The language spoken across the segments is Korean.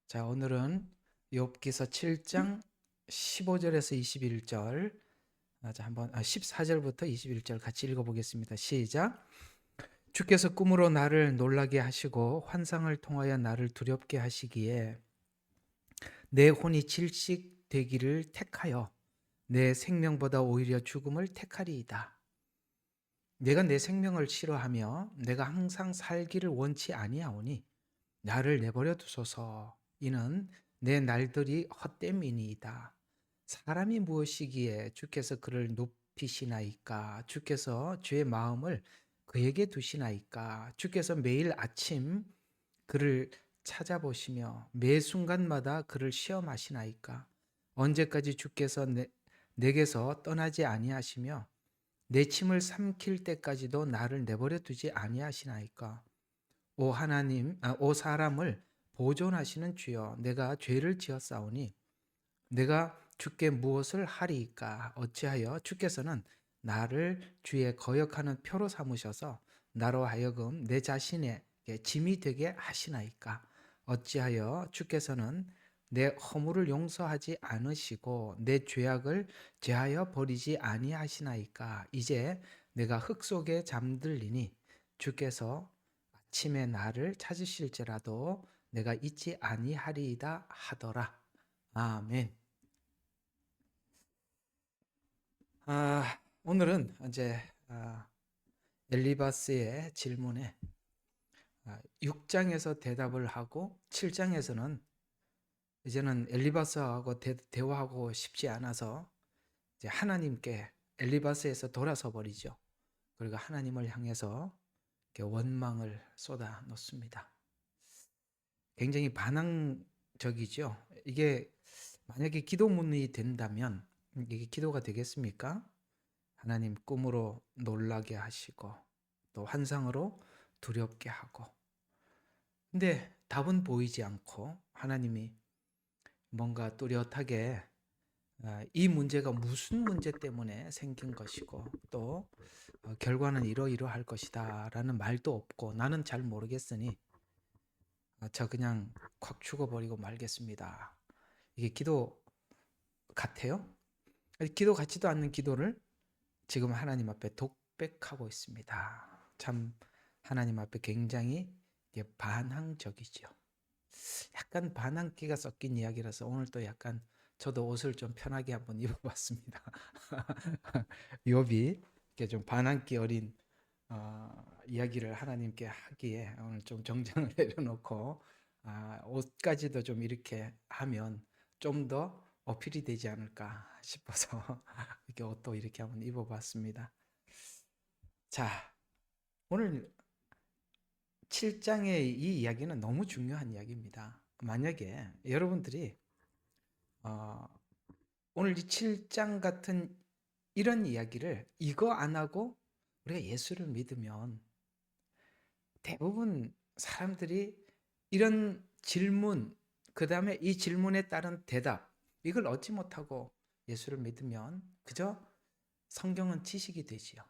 자, 오늘은 욥기서 7장 15절에서 21절, 자, 14절부터 21절 같이 읽어보겠습니다. 시작. 주께서 꿈으로 나를 놀라게 하시고 환상을 통하여 나를 두렵게 하시기에 내 혼이 질식되기를 택하여 내 생명보다 오히려 죽음을 택하리이다. 내가 내 생명을 싫어하며 내가 항상 살기를 원치 아니하오니 나를 내버려 두소서. 이는 내 날들이 헛됨이니이다. 사람이 무엇이기에 주께서 그를 높이시나이까? 주께서 주의 마음을 그에게 두시나이까? 주께서 매일 아침 그를 찾아보시며 매 순간마다 그를 시험하시나이까? 언제까지 주께서 내게서 떠나지 아니하시며 내 침을 삼킬 때까지도 나를 내버려 두지 아니하시나이까? 오 하나님, 오 사람을 보존하시는 주여, 내가 죄를 지었사오니 내가 주께 무엇을 하리이까? 어찌하여 주께서는 나를 주의 거역하는 표로 삼으셔서 나로 하여금 내 자신에게 짐이 되게 하시나이까? 어찌하여 주께서는 내 허물을 용서하지 않으시고 내 죄악을 제하여 버리지 아니하시나이까? 이제 내가 흙 속에 잠들리니 주께서 아침에 나를 찾으실지라도 내가 잊지 아니하리이다 하더라. 아멘. 오늘은 이제 엘리바스의 질문에 6장에서 대답을 하고 7장에서는 이제는 엘리바스하고 대화하고 싶지 않아서 이제 하나님께 엘리바스에서 돌아서 버리죠. 그리고 하나님을 향해서 이렇게 원망을 쏟아 놓습니다. 굉장히 반항적이죠. 이게 만약에 기도문이 된다면 이게 기도가 되겠습니까? 하나님 꿈으로 놀라게 하시고 또 환상으로 두렵게 하고, 근데 답은 보이지 않고 하나님이 뭔가 뚜렷하게 이 문제가 무슨 문제 때문에 생긴 것이고 또 결과는 이러이러할 것이다 라는 말도 없고 나는 잘 모르겠으니 저 그냥 콱 죽어버리고 말겠습니다. 이게 기도 같아요? 기도 같지도 않는 기도를 지금 하나님 앞에 독백하고 있습니다. 참 하나님 앞에 굉장히 반항적이죠. 약간 반항기가 섞인 이야기라서 오늘 또 약간 저도 옷을 좀 편하게 한번 입어봤습니다. 욥이 이렇게 좀 반항기 어린 이야기를 하나님께 하기에 오늘 좀 정장을 내려놓고 옷까지도 좀 이렇게 하면 좀 더 어필이 되지 않을까 싶어서 이렇게 옷도 이렇게 한번 입어봤습니다. 자, 오늘 7장의 이 이야기는 너무 중요한 이야기입니다. 만약에 여러분들이 어, 오늘 이 7장 같은 이런 이야기를 이거 안 하고 우리가 예수를 믿으면 대부분 사람들이 이런 질문, 그 다음에 이 질문에 따른 대답, 이걸 얻지 못하고 예수를 믿으면 그저 성경은 지식이 되지요.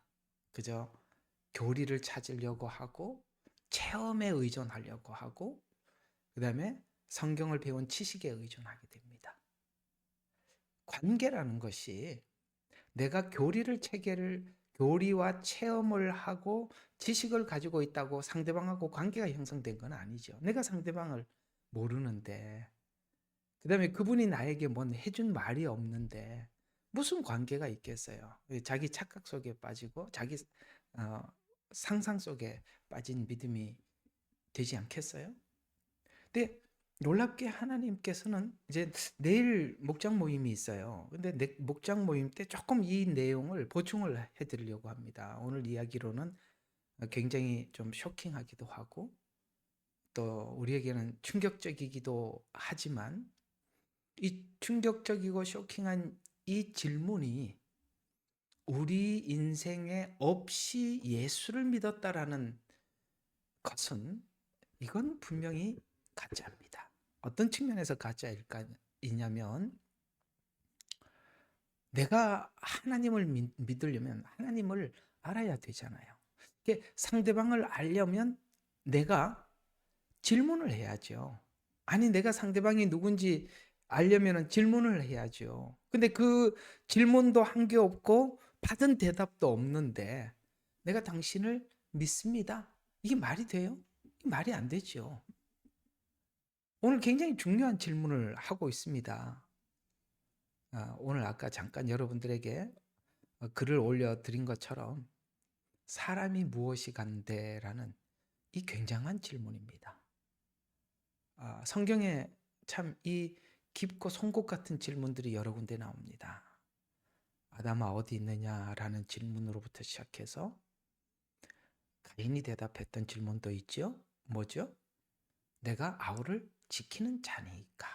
그저 교리를 찾으려고 하고 체험에 의존하려고 하고 그 다음에 성경을 배운 지식에 의존하게 됩니다. 관계라는 것이 내가 교리와 체험을 하고 지식을 가지고 있다고 상대방하고 관계가 형성된 건 아니죠. 내가 상대방을 모르는데, 그 다음에 그분이 나에게 뭔 해준 말이 없는데 무슨 관계가 있겠어요. 자기 착각 속에 빠지고 자기 어, 상상 속에 빠진 믿음이 되지 않겠어요? 근데 놀랍게 하나님께서는 이제 내일 목장 모임이 있어요. 근데 목장 모임 때 조금 이 내용을 보충을 해드리려고 합니다. 오늘 이야기로는 굉장히 좀 쇼킹하기도 하고 또 우리에게는 충격적이기도 하지만 이 충격적이고 쇼킹한 이 질문이 우리 인생에 없이 예수를 믿었다라는 것은 이건 분명히 가짜입니다. 어떤 측면에서 가짜이냐면 내가 하나님을 믿으려면 하나님을 알아야 되잖아요. 상대방을 알려면 내가 질문을 해야죠. 아니, 내가 상대방이 누군지 알려면 질문을 해야죠. 근데 그 질문도 한 게 없고 받은 대답도 없는데 내가 당신을 믿습니다. 이게 말이 돼요? 말이 안 되죠. 오늘 굉장히 중요한 질문을 하고 있습니다. 오늘 아까 잠깐 여러분들에게 글을 올려드린 것처럼 사람이 무엇이 간대라는 이 굉장한 질문입니다. 성경에 참 이 깊고 송곳 같은 질문들이 여러 군데 나옵니다. 아담아 어디 있느냐라는 질문으로부터 시작해서 가인이 대답했던 질문도 있죠. 뭐죠? 내가 아우를 지키는 자니까.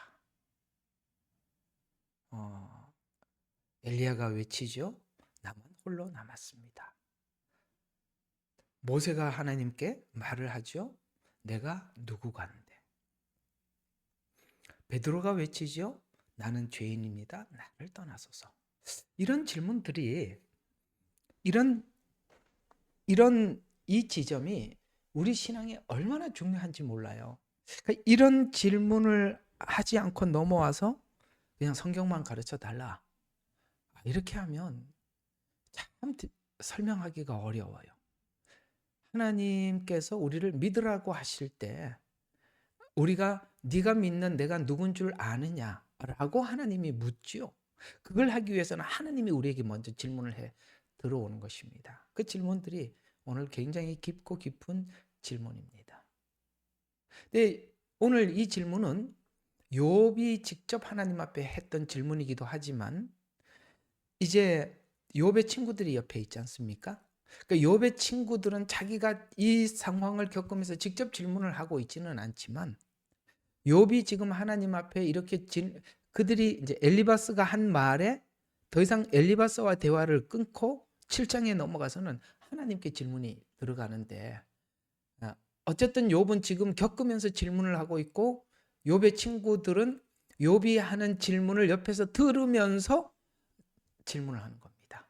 엘리야가 외치죠. 나만 홀로 남았습니다. 모세가 하나님께 말을 하죠. 내가 누구 가는데. 베드로가 외치죠. 나는 죄인입니다. 나를 떠나소서. 이런 질문들이 이런 이 지점이 우리 신앙에 얼마나 중요한지 몰라요. 그러니까 이런 질문을 하지 않고 넘어와서 그냥 성경만 가르쳐 달라. 이렇게 하면 참 설명하기가 어려워요. 하나님께서 우리를 믿으라고 하실 때 우리가 네가 믿는 내가 누군 줄 아느냐라고 하나님이 묻지요. 그걸 하기 위해서는 하나님이 우리에게 먼저 질문을 해 들어오는 것입니다. 그 질문들이 오늘 굉장히 깊고 깊은 질문입니다. 근데 오늘 이 질문은 욥이 직접 하나님 앞에 했던 질문이기도 하지만 이제 욥의 친구들이 옆에 있지 않습니까? 그러니까 욥의 친구들은 자기가 이 상황을 겪으면서 직접 질문을 하고 있지는 않지만 욥이 지금 하나님 앞에 이렇게 그들이 이제 엘리바스가 한 말에 더 이상 엘리바스와 대화를 끊고 7장에 넘어가서는 하나님께 질문이 들어가는데 어쨌든 욥은 지금 겪으면서 질문을 하고 있고 욥의 친구들은 욥이 하는 질문을 옆에서 들으면서 질문을 하는 겁니다.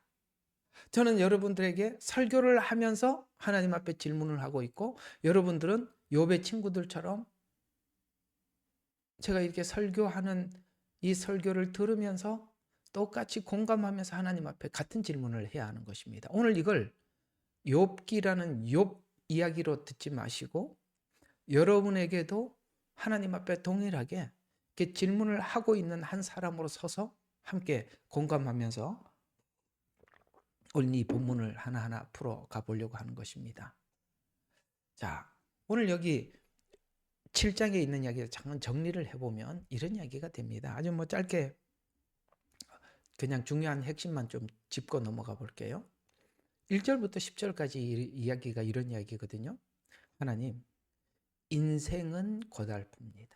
저는 여러분들에게 설교를 하면서 하나님 앞에 질문을 하고 있고 여러분들은 욥의 친구들처럼 제가 이렇게 설교하는 이 설교를 들으면서 똑같이 공감하면서 하나님 앞에 같은 질문을 해야 하는 것입니다. 오늘 이걸 욥기라는 욥 이야기로 듣지 마시고 여러분에게도 하나님 앞에 동일하게 이렇게 질문을 하고 있는 한 사람으로 서서 함께 공감하면서 오늘 이 본문을 하나하나 풀어가 보려고 하는 것입니다. 자, 오늘 여기 7장에 있는 이야기를 잠깐 정리를 해보면 이런 이야기가 됩니다. 아주 뭐 짧게 그냥 중요한 핵심만 좀 짚고 넘어가 볼게요. 1절부터 10절까지 이야기가 이런 이야기거든요. 하나님, 인생은 고달픕니다.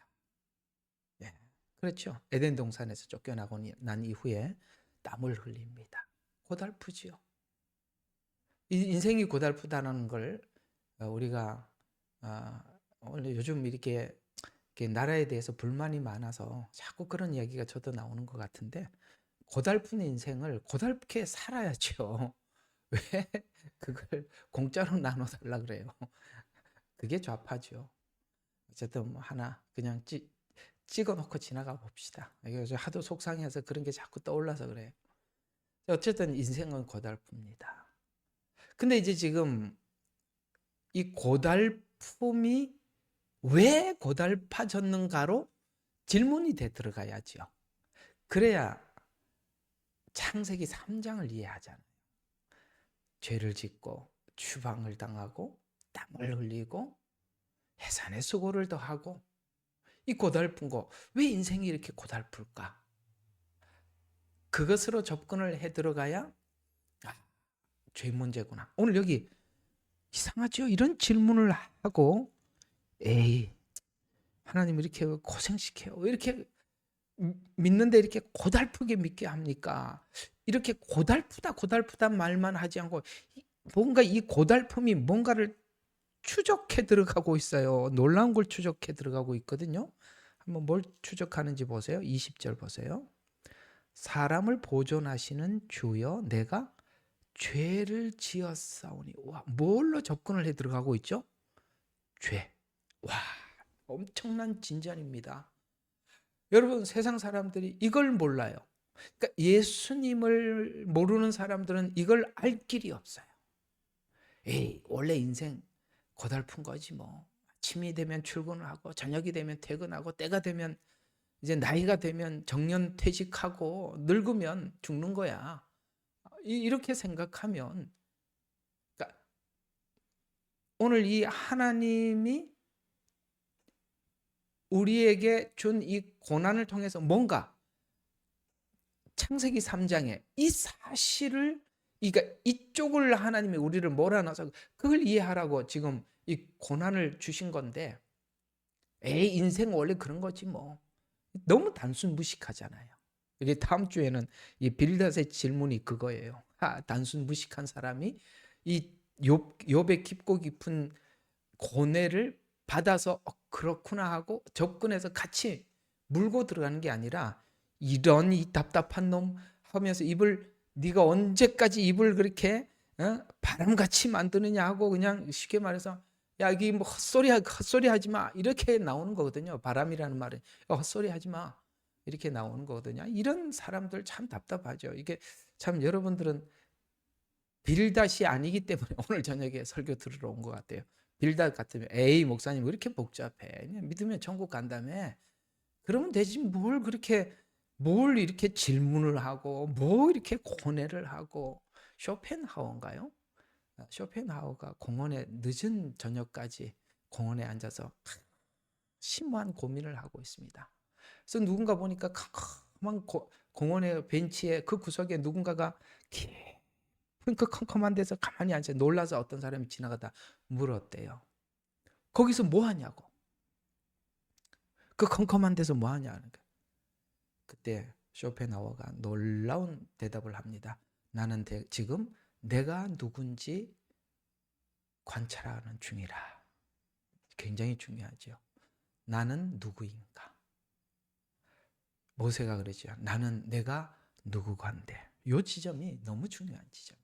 네, 그렇죠. 에덴 동산에서 쫓겨나고 난 이후에 땀을 흘립니다. 고달프지요. 인생이 고달프다는 걸 우리가 원래 요즘 이렇게 나라에 대해서 불만이 많아서 자꾸 그런 이야기가 저도 나오는 것 같은데 고달픈 인생을 고달프게 살아야죠. 왜 그걸 공짜로 나눠달라 그래요? 그게 좌파죠. 어쨌든 뭐 하나 그냥 찍어놓고 지나가 봅시다. 이게 하도 속상해서 그런 게 자꾸 떠올라서 그래요. 어쨌든 인생은 고달픕니다. 근데 이제 지금 이 고달픔이 왜 고달파졌는가로 질문이 돼 들어가야죠. 그래야 창세기 3장을 이해하잖아요. 죄를 짓고 추방을 당하고 땀을 흘리고 해산의 수고를 더하고 이 고달픈 거 왜 인생이 이렇게 고달플까? 그것으로 접근을 해 들어가야 죄 문제구나. 오늘 여기 이상하죠? 이런 질문을 하고 에이 하나님 이렇게 고생시켜요. 왜 이렇게 믿는데 이렇게 고달프게 믿게 합니까? 이렇게 고달프다 말만 하지 않고 뭔가 이 고달픔이 뭔가를 추적해 들어가고 있어요. 놀라운 걸 추적해 들어가고 있거든요. 한번 뭘 추적하는지 보세요. 20절 보세요. 사람을 보존하시는 주여 내가 죄를 지었사오니. 와, 뭘로 접근을 해 들어가고 있죠? 죄. 와, 엄청난 진전입니다. 여러분, 세상 사람들이 이걸 몰라요. 그러니까 예수님을 모르는 사람들은 이걸 알 길이 없어요. 에이, 원래 인생 고달픈 거지 뭐. 아침이 되면 출근을 하고 저녁이 되면 퇴근하고 때가 되면 이제 나이가 되면 정년 퇴직하고 늙으면 죽는 거야. 이렇게 생각하면, 그러니까 오늘 이 하나님이 우리에게 준 이 고난을 통해서 뭔가 창세기 3장에 이 사실을, 그러니까 이쪽을 하나님이 우리를 몰아넣어서 그걸 이해하라고 지금 이 고난을 주신 건데, 에이, 인생 원래 그런 거지 뭐. 너무 단순 무식하잖아요. 이게 다음 주에는 이 빌닷의 질문이 그거예요. 단순 무식한 사람이 이 욥의 깊고 깊은 고뇌를 받아서 그렇구나 하고 접근해서 같이 물고 들어가는 게 아니라, 이런 이 답답한 놈 하면서 네가 언제까지 입을 그렇게 바람같이 만드느냐 하고, 그냥 쉽게 말해서 야, 이게 뭐 헛소리 하지 마, 이렇게 나오는 거거든요. 바람이라는 말은 헛소리 하지 마, 이렇게 나오는 거거든요. 이런 사람들 참 답답하죠. 이게 참 여러분들은 빌닷이 아니기 때문에 오늘 저녁에 설교 들으러 온 것 같아요. 빌닷 같으면 에이, 목사님 왜 이렇게 복잡해, 그냥 믿으면 천국 간다며, 그러면 되지 뭘 이렇게 질문을 하고 뭐 이렇게 고뇌를 하고. 쇼펜하우어인가요? 쇼펜하우어가 공원에 늦은 저녁까지 공원에 앉아서 심오한 고민을 하고 있습니다. 그래서 누군가 보니까 컴컴한 공원의 벤치에 그 구석에 누군가가 깊은 그 컴컴한 데서 가만히 앉아 놀라서 어떤 사람이 지나가다 물었대요. 거기서 뭐 하냐고. 그 컴컴한 데서 뭐 하냐는 거예요. 그때 쇼펜하우어가 놀라운 대답을 합니다. 나는 지금 내가 누군지 관찰하는 중이라. 굉장히 중요하죠. 나는 누구인가? 모세가 그러죠. 나는 내가 누구간데. 이 지점이 너무 중요한 지점.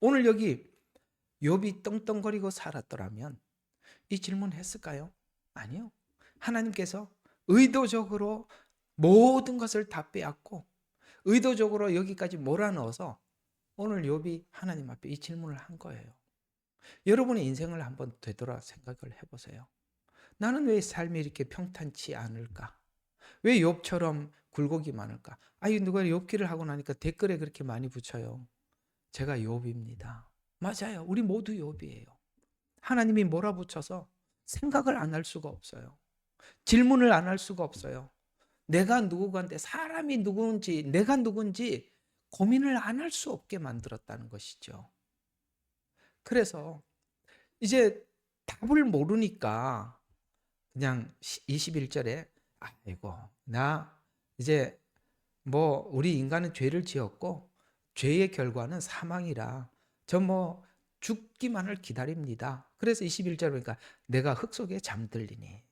오늘 여기 욥이 떵떵거리고 살았더라면 이 질문 했을까요? 아니요. 하나님께서 의도적으로 모든 것을 다 빼앗고 의도적으로 여기까지 몰아넣어서 오늘 욥이 하나님 앞에 이 질문을 한 거예요. 여러분의 인생을 한번 되돌아 생각을 해보세요. 나는 왜 삶이 이렇게 평탄치 않을까? 왜 욥처럼 굴곡이 많을까? 누가 욥기를 하고 나니까 댓글에 그렇게 많이 붙여요. 제가 욥입니다. 맞아요. 우리 모두 욥이에요. 하나님이 몰아붙여서 생각을 안 할 수가 없어요. 질문을 안 할 수가 없어요. 내가 누구간데, 사람이 누군지, 내가 누군지 고민을 안 할 수 없게 만들었다는 것이죠. 그래서 이제 답을 모르니까 그냥 21절에 아이고, 나 이제 뭐 우리 인간은 죄를 지었고 죄의 결과는 사망이라 저 뭐 죽기만을 기다립니다. 그래서 21절 보니까 내가 흙 속에 잠들리니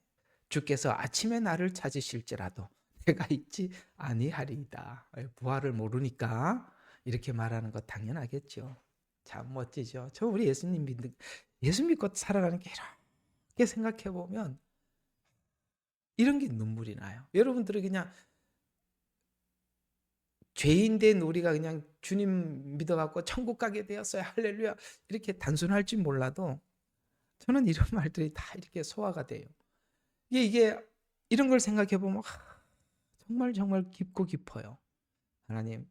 주께서 아침에 나를 찾으실지라도 내가 있지 아니하리이다. 부활을 모르니까 이렇게 말하는 거 당연하겠죠. 참 멋지죠. 우리 예수 믿고 살아가는 게 이렇게 생각해 보면 이런 게 눈물이 나요. 여러분들이 그냥 죄인 된 우리가 그냥 주님 믿어갖고 천국 가게 되었어요, 할렐루야, 이렇게 단순할지 몰라도 저는 이런 말들이 다 이렇게 소화가 돼요. 이게 이런 걸 생각해 보면 정말 정말 깊고 깊어요. 하나님,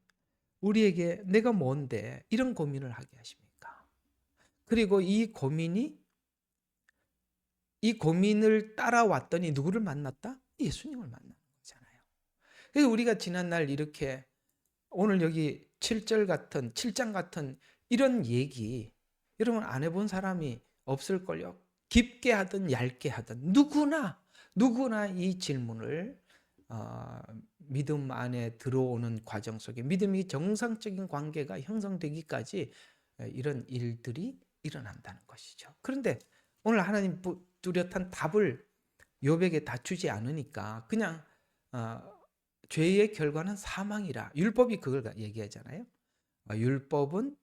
우리에게 내가 뭔데 이런 고민을 하게 하십니까? 그리고 이 고민을 따라왔더니 누구를 만났다? 예수님을 만난 거잖아요. 그래서 우리가 지난날 이렇게 오늘 여기 7장 같은 이런 얘기 여러분 안 해본 사람이 없을걸요. 깊게 하든 얇게 하든 누구나 이 질문을 믿음 안에 들어오는 과정 속에 믿음이 정상적인 관계가 형성되기까지 이런 일들이 일어난다는 것이죠. 그런데 오늘 하나님 뚜렷한 답을 욥에게 다 주지 않으니까 그냥 죄의 결과는 사망이라. 율법이 그걸 얘기하잖아요. 율법은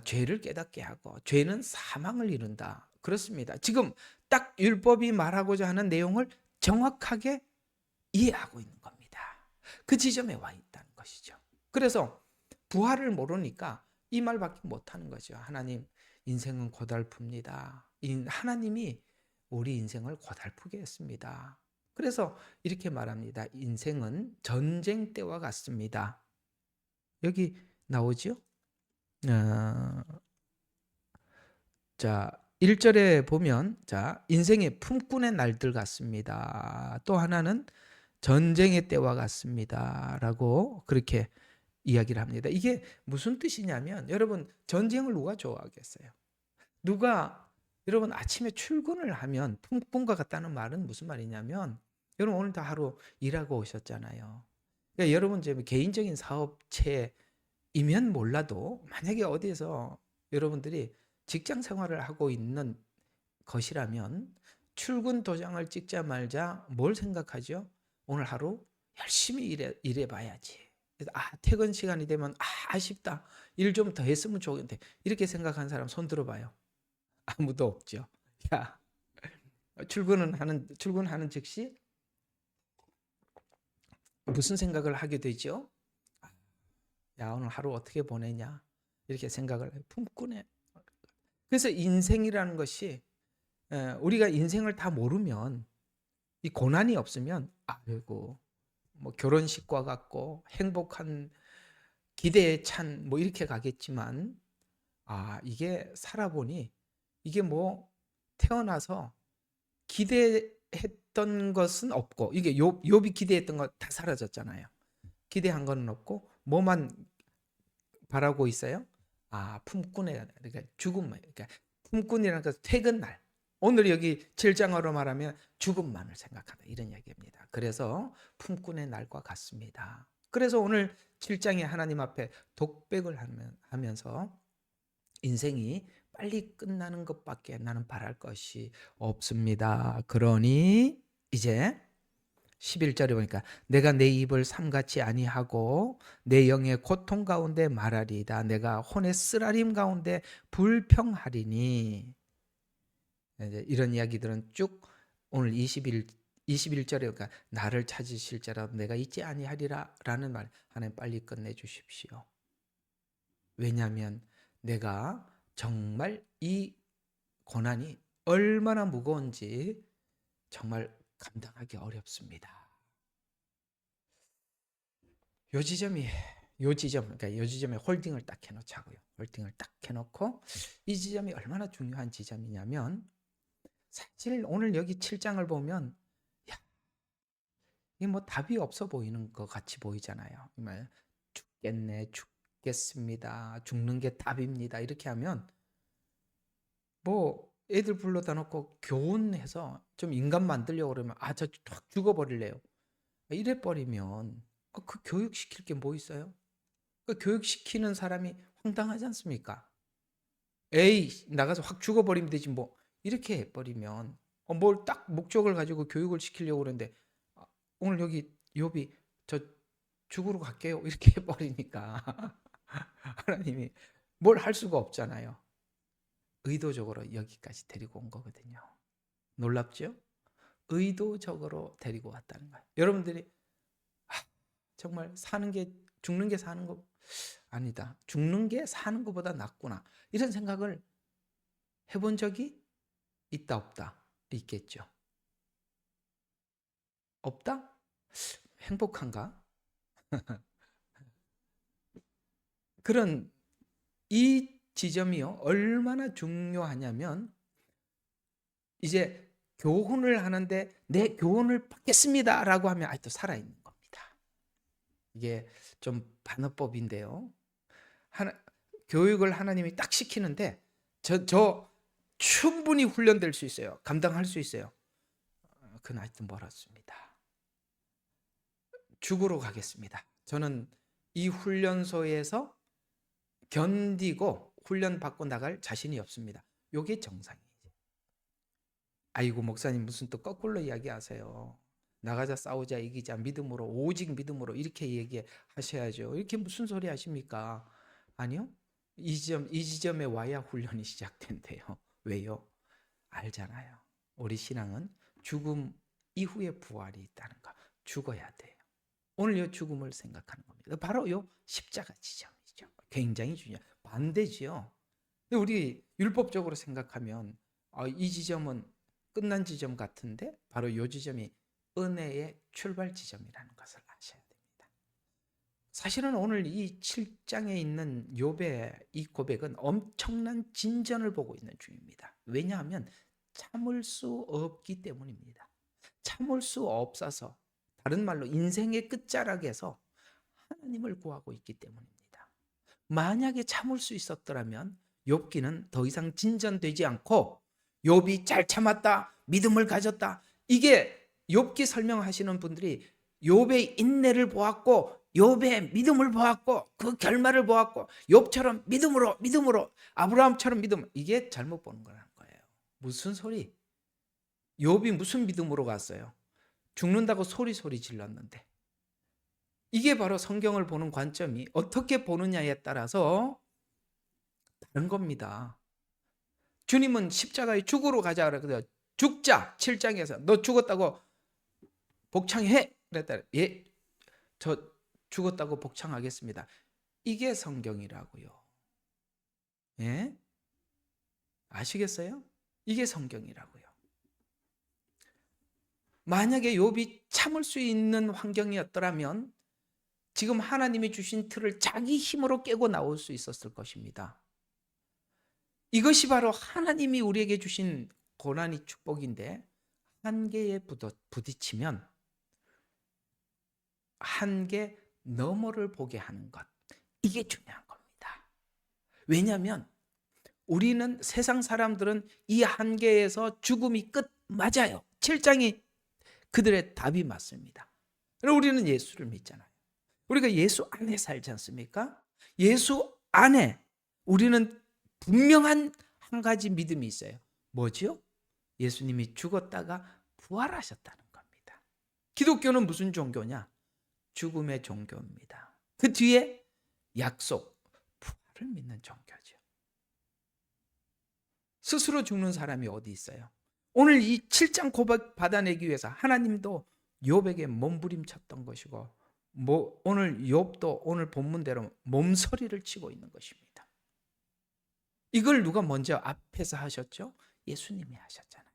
죄를 깨닫게 하고 죄는 사망을 이룬다. 그렇습니다. 지금 딱 율법이 말하고자 하는 내용을 정확하게 이해하고 있는 겁니다. 그 지점에 와 있다는 것이죠. 그래서 부활을 모르니까 이 말밖에 못하는 거죠. 하나님, 인생은 고달픕니다. 하나님이 우리 인생을 고달프게 했습니다. 그래서 이렇게 말합니다. 인생은 전쟁 때와 같습니다. 여기 나오죠? 자, 1절에 보면, 자, 인생의 품꾼의 날들 같습니다. 또 하나는 전쟁의 때와 같습니다. 라고 그렇게 이야기를 합니다. 이게 무슨 뜻이냐면, 여러분, 전쟁을 누가 좋아하겠어요? 여러분, 아침에 출근을 하면 품꾼과 같다는 말은 무슨 말이냐면, 여러분, 오늘 다 하루 일하고 오셨잖아요. 그러니까 여러분, 개인적인 사업체이면 몰라도, 만약에 어디에서 여러분들이 직장 생활을 하고 있는 것이라면, 출근 도장을 찍자마자 뭘 생각하죠? 오늘 하루 열심히 일해 봐야지. 퇴근 시간이 되면 아쉽다. 일 좀 더 했으면 좋겠는데. 이렇게 생각하는 사람 손 들어봐요. 아무도 없죠. 야, 출근하는 즉시 무슨 생각을 하게 되죠? 야, 오늘 하루 어떻게 보내냐? 이렇게 생각을 해요. 품꾼에. 그래서 인생이라는 것이 우리가 인생을 다 모르면, 이 고난이 없으면, 아이고, 뭐 결혼식과 같고 행복한 기대에 찬 뭐 이렇게 가겠지만, 이게 살아보니 이게 뭐 태어나서 기대했던 것은 없고, 이게 욥이 기대했던 거 다 사라졌잖아요. 기대한 거는 없고 뭐만 바라고 있어요? 품꾼의, 그러니까 죽음, 그러니까 품꾼이라는 것은 퇴근 날. 오늘 여기 7장으로 말하면 죽음만을 생각한다, 이런 이야기입니다. 그래서 품꾼의 날과 같습니다. 그래서 오늘 7장에 하나님 앞에 독백을 하면서 인생이 빨리 끝나는 것밖에 나는 바랄 것이 없습니다. 그러니 이제 11절에 보니까 내가 내 입을 삼같이 아니하고 내 영의 고통 가운데 말하리이다. 내가 혼의 쓰라림 가운데 불평하리니. 이제 이런 이야기들은 쭉 오늘 21절에, 그러니까 나를 찾으실 자라도 내가 있지 아니하리라 라는 말, 하나님 빨리 끝내 주십시오. 왜냐하면 내가 정말 이 고난이 얼마나 무거운지 정말 감당하기 어렵습니다. 요 지점에 홀딩을 딱 해놓자고요. 홀딩을 딱 해놓고, 이 지점이 얼마나 중요한 지점이냐면, 사실 오늘 여기 7장을 보면, 이게 뭐 답이 없어 보이는 것 같이 보이잖아요. 죽겠네, 죽겠습니다, 죽는 게 답입니다, 이렇게 하면 뭐 애들 불러다 놓고 교훈해서 좀 인간 만들려고 그러면 저 확 죽어버릴래요. 이래 버리면 그 교육시킬 게 뭐 있어요? 그 교육시키는 사람이 황당하지 않습니까? 에이, 나가서 확 죽어버리면 되지 뭐, 이렇게 해버리면 뭘 딱 목적을 가지고 교육을 시키려고 그러는데, 오늘 여기 욥이 저 죽으러 갈게요 이렇게 해버리니까 하나님이 뭘 할 수가 없잖아요. 의도적으로 여기까지 데리고 온 거거든요. 놀랍죠? 의도적으로 데리고 왔다는 거예요. 여러분들이 정말 죽는 게 사는 거 아니다, 죽는 게 사는 것보다 낫구나, 이런 생각을 해본 적이 있다 없다? 있겠죠. 없다? 행복한가? 그런 이 지점이요, 얼마나 중요하냐면, 이제 교훈을 하는데 내 교훈을 받겠습니다 라고 하면 아직도 살아있는 겁니다. 이게 좀 반어법인데요, 교육을 하나님이 딱 시키는데 저 충분히 훈련될 수 있어요. 감당할 수 있어요. 그건 아직도 멀었습니다. 죽으러 가겠습니다. 저는 이 훈련소에서 견디고 훈련 받고 나갈 자신이 없습니다. 이게 정상이에요. 아이고, 목사님 무슨 또 거꾸로 이야기하세요. 나가자, 싸우자, 이기자, 믿음으로, 오직 믿음으로, 이렇게 얘기하셔야죠. 이렇게 무슨 소리 하십니까? 아니요. 이 지점에 와야 훈련이 시작된대요. 왜요? 알잖아요. 우리 신앙은 죽음 이후에 부활이 있다는 거. 죽어야 돼요. 오늘 이 죽음을 생각하는 겁니다. 바로 이 십자가 지점이죠. 굉장히 중요해요. 반대지요. 우리 율법적으로 생각하면 이 지점은 끝난 지점 같은데 바로 이 지점이 은혜의 출발 지점이라는 것을 아셔야 됩니다. 사실은 오늘 이 7장에 있는 욥의 이 고백은 엄청난 진전을 보고 있는 중입니다. 왜냐하면 참을 수 없기 때문입니다. 참을 수 없어서, 다른 말로 인생의 끝자락에서 하나님을 구하고 있기 때문입니다. 만약에 참을 수 있었더라면 욥기는 더 이상 진전되지 않고 욥이 잘 참았다, 믿음을 가졌다, 이게 욥기 설명하시는 분들이 욥의 인내를 보았고 욥의 믿음을 보았고 그 결말을 보았고 욥처럼 믿음으로 아브라함처럼 믿음, 이게 잘못 보는 거라는 거예요. 무슨 소리? 욥이 무슨 믿음으로 갔어요? 죽는다고 소리 질렀는데. 이게 바로 성경을 보는 관점이 어떻게 보느냐에 따라서 다른 겁니다. 주님은 십자가에 죽으러 가자 그래서 죽자 7장에서 너 죽었다고 복창해 그랬다. 예, 저 죽었다고 복창하겠습니다. 이게 성경이라고요. 예? 아시겠어요? 이게 성경이라고요. 만약에 욥이 참을 수 있는 환경이었더라면 지금 하나님이 주신 틀을 자기 힘으로 깨고 나올 수 있었을 것입니다. 이것이 바로 하나님이 우리에게 주신 고난이 축복인데 한계에 부딪히면 한계 너머를 보게 하는 것, 이게 중요한 겁니다. 왜냐하면 우리는, 세상 사람들은 이 한계에서 죽음이 끝 맞아요. 7장이 그들의 답이 맞습니다. 그럼 우리는 예수를 믿잖아요. 우리가 예수 안에 살지 않습니까? 예수 안에 우리는 분명한 한 가지 믿음이 있어요. 뭐지요? 예수님이 죽었다가 부활하셨다는 겁니다. 기독교는 무슨 종교냐? 죽음의 종교입니다. 그 뒤에 약속, 부활을 믿는 종교죠. 스스로 죽는 사람이 어디 있어요? 오늘 이 7장 고백 받아내기 위해서 하나님도 욥에게 몸부림쳤던 것이고, 오늘 욥도 오늘 본문대로 몸서리를 치고 있는 것입니다. 이걸 누가 먼저 앞에서 하셨죠? 예수님이 하셨잖아요.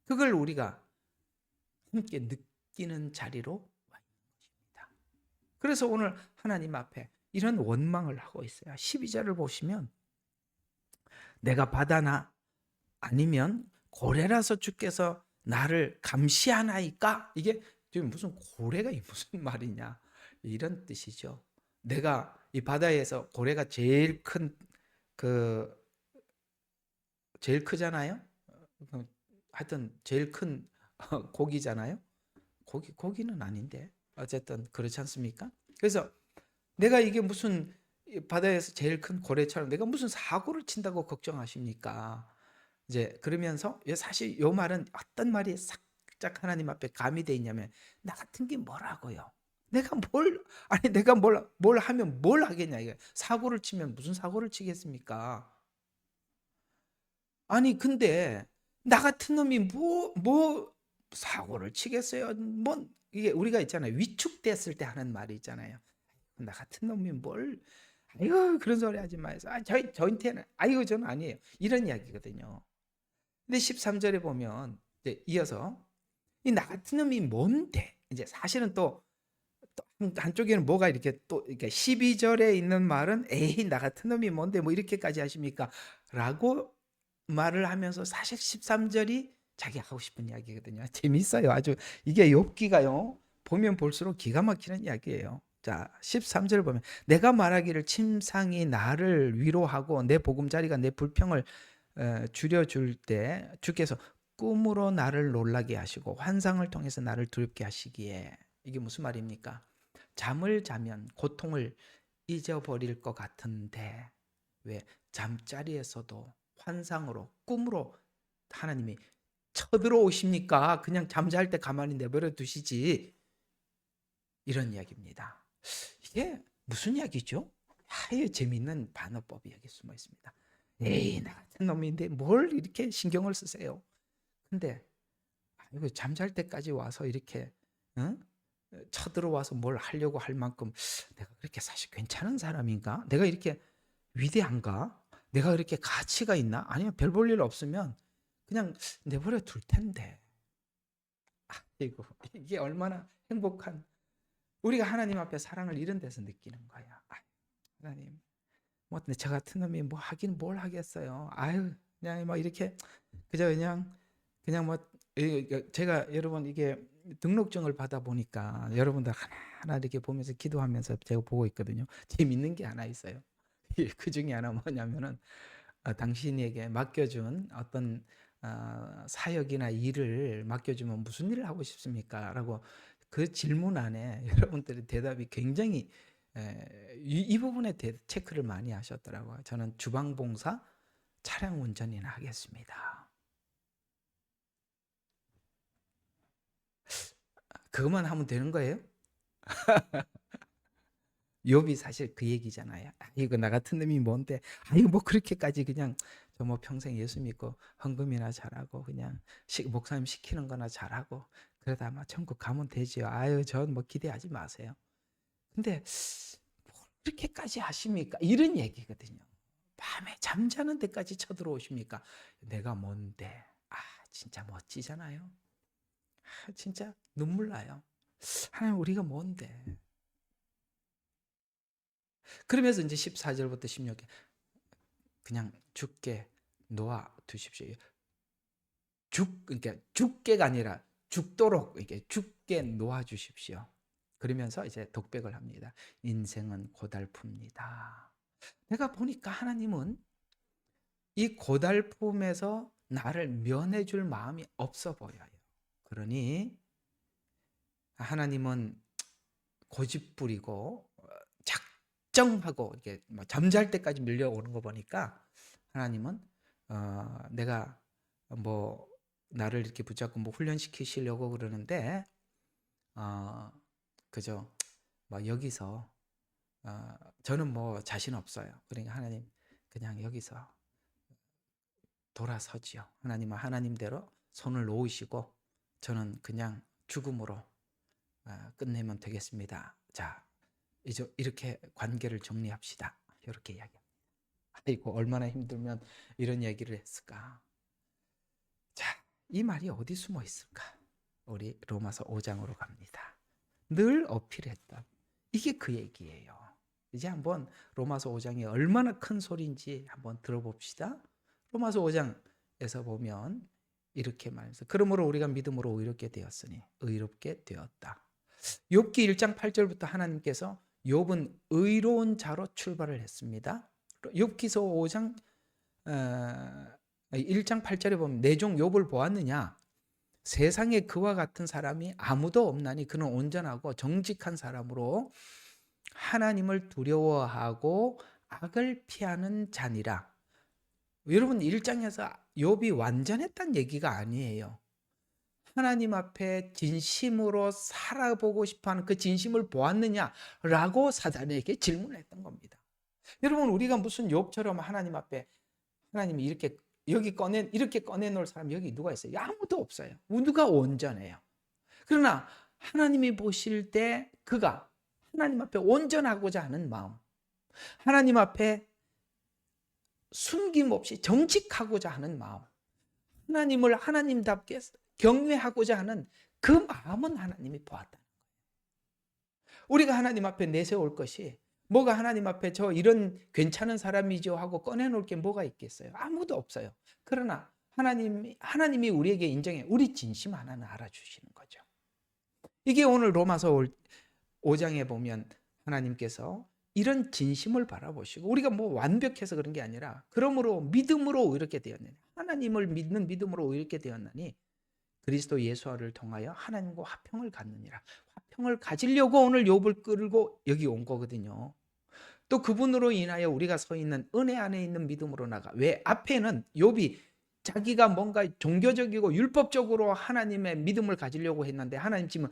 그걸 우리가 함께 느끼는 자리로 와 있는 것입니다. 그래서 오늘 하나님 앞에 이런 원망을 하고 있어요. 12절을 보시면 내가 바다나 아니면 고래라서 주께서 나를 감시하나이까? 이게 지금 무슨 고래가 무슨 말이냐 이런 뜻이죠. 내가 이 바다에서 고래가 제일 크잖아요. 하여튼 제일 큰 고기잖아요. 고기는 아닌데 어쨌든 그렇지 않습니까? 그래서 내가 이게 무슨 바다에서 제일 큰 고래처럼 내가 무슨 사고를 친다고 걱정하십니까? 이제 그러면서 사실 요 말은 어떤 말이 살짝 하나님 앞에 가미돼 있냐면 나 같은 게 뭐라고요? 내가 뭘 하면 뭘 하겠냐 이게. 사고를 치면 무슨 사고를 치겠습니까? 아니 근데 나 같은 놈이 뭐 사고를 치겠어요? 뭐 이게 우리가 있잖아요. 위축됐을 때 하는 말이 있잖아요. 나 같은 놈이 뭘, 아이고 그런 소리 하지 마세요. 저한테는 아이고 저는 아니에요. 이런 이야기거든요. 근데 13절에 보면 이제 이어서 이 나 같은 놈이 뭔데? 이제 사실은 또 한쪽에는 뭐가 이렇게 또 이렇게 12절에 있는 말은 에이 나 같은 놈이 뭔데 뭐 이렇게까지 하십니까? 라고 말을 하면서 사실 13절이 자기 하고 싶은 이야기거든요. 재밌어요. 아주 이게 욥기가요. 보면 볼수록 기가 막히는 이야기예요. 자, 13절 보면 내가 말하기를 침상이 나를 위로하고 내 보금자리가 내 불평을 줄여줄 때 주께서 꿈으로 나를 놀라게 하시고 환상을 통해서 나를 두렵게 하시기에, 이게 무슨 말입니까? 잠을 자면 고통을 잊어버릴 것 같은데 왜 잠자리에서도 환상으로 꿈으로 하나님이 쳐들어오십니까? 그냥 잠잘 때 가만히 내버려 두시지. 이런 이야기입니다. 이게 무슨 이야기죠? 아유 재미있는 반어법이 여기 숨어 있습니다. 에이 나 같은 놈인데 뭘 이렇게 신경을 쓰세요? 근데 이거 잠잘 때까지 와서 이렇게 응? 쳐들어와서 뭘 하려고 할 만큼 내가 그렇게 사실 괜찮은 사람인가? 내가 이렇게 위대한가? 내가 그렇게 가치가 있나? 아니면 별 볼 일 없으면 그냥 내버려 둘 텐데. 이게 얼마나 행복한, 우리가 하나님 앞에 사랑을 이런 데서 느끼는 거야. 하나님, 뭐 저 같은 놈이 뭐 하긴 뭘 하겠어요. 아유, 그냥 뭐 이렇게 그저 그냥 뭐 제가 여러분 이게 등록증을 받아 보니까 여러분들 하나하나 이렇게 보면서 기도하면서 제가 보고 있거든요. 재밌는 게 하나 있어요. 그 중에 하나 뭐냐면은 당신에게 맡겨준 어떤 사역이나 일을 맡겨주면 무슨 일을 하고 싶습니까? 라고 그 질문 안에 여러분들의 대답이 굉장히 이 부분에 체크를 많이 하셨더라고요. 저는 주방봉사, 차량 운전이나 하겠습니다. 그것만 하면 되는 거예요? 욥이 사실 그 얘기잖아요. 이거 나 같은 놈이 뭔데? 이거 뭐 그렇게까지 그냥 저 뭐 평생 예수 믿고 헌금이나 잘하고 그냥 목사님 시키는 거나 잘하고 그러다 아마 천국 가면 되지요. 아유, 전 뭐 기대하지 마세요. 근데 뭘 그렇게까지 하십니까? 이런 얘기거든요. 밤에 잠자는 데까지 쳐들어오십니까? 내가 뭔데? 진짜 멋지잖아요. 진짜 눈물 나요. 하나님, 우리가 뭔데? 그러면서 이제 14절부터 16절 그냥 죽게 놓아 두십시오. 그러니까 죽게가 아니라 죽도록 이렇게 죽게 놓아 주십시오. 그러면서 이제 독백을 합니다. 인생은 고달픕니다. 내가 보니까 하나님은 이 고달픔에서 나를 면해 줄 마음이 없어 보여요. 그러니 하나님은 고집부리고 작정하고 이렇게 잠잘 때까지 밀려오는 거 보니까 하나님은 내가 뭐 나를 이렇게 붙잡고 뭐 훈련시키시려고 그러는데 그저 뭐 여기서 저는 뭐 자신 없어요. 그러니까 하나님 그냥 여기서 돌아서지요. 하나님은 하나님대로 손을 놓으시고 저는 그냥 죽음으로 끝내면 되겠습니다. 자, 이제 이렇게 관계를 정리합시다. 이렇게 이야기합니다. 아이고, 얼마나 힘들면 이런 얘기를 했을까. 자, 이 말이 어디 숨어 있을까? 우리 로마서 5장으로 갑니다. 늘 어필했던 이게 그 얘기예요. 이제 한번 로마서 5장이 얼마나 큰 소리인지 한번 들어봅시다. 로마서 5장에서 보면 이렇게 말해서 그러므로 우리가 믿음으로 의롭게 되었으니 의롭게 되었다. 욥기 1장 8절부터 하나님께서 욥은 의로운 자로 출발을 했습니다. 욥기서 5장 1장 8절에 보면 내 종 욥을 보았느냐? 세상에 그와 같은 사람이 아무도 없나니 그는 온전하고 정직한 사람으로 하나님을 두려워하고 악을 피하는 자니라. 여러분 1장에서 욥이 완전했다는 얘기가 아니에요. 하나님 앞에 진심으로 살아보고 싶어하는 그 진심을 보았느냐라고 사단에게 질문했던 겁니다. 여러분 우리가 무슨 욥처럼 하나님 앞에 하나님이 이렇게 이렇게 꺼내놓을 사람 여기 누가 있어요? 아무도 없어요. 누가 온전해요. 그러나 하나님이 보실 때 그가 하나님 앞에 온전하고자 하는 마음, 하나님 앞에 숨김없이 정직하고자 하는 마음, 하나님을 하나님답게 경외하고자 하는 그 마음은 하나님이 보았다. 우리가 하나님 앞에 내세울 것이 뭐가 하나님 앞에 저 이런 괜찮은 사람이죠 하고 꺼내놓을 게 뭐가 있겠어요? 아무도 없어요. 그러나 하나님이 우리에게 인정해 우리 진심 하나는 알아주시는 거죠. 이게 오늘 로마서 5장에 보면 하나님께서 이런 진심을 바라보시고 우리가 뭐 완벽해서 그런 게 아니라 그러므로 믿음으로 의롭게 되었느니 하나님을 믿는 믿음으로 의롭게 되었나니 그리스도 예수를 통하여 하나님과 화평을 갖느니라. 화평을 가지려고 오늘 욥을 끌고 여기 온 거거든요. 또 그분으로 인하여 우리가 서 있는 은혜 안에 있는 믿음으로 나가. 왜? 앞에는 욥이 자기가 뭔가 종교적이고 율법적으로 하나님의 믿음을 가지려고 했는데 하나님 지금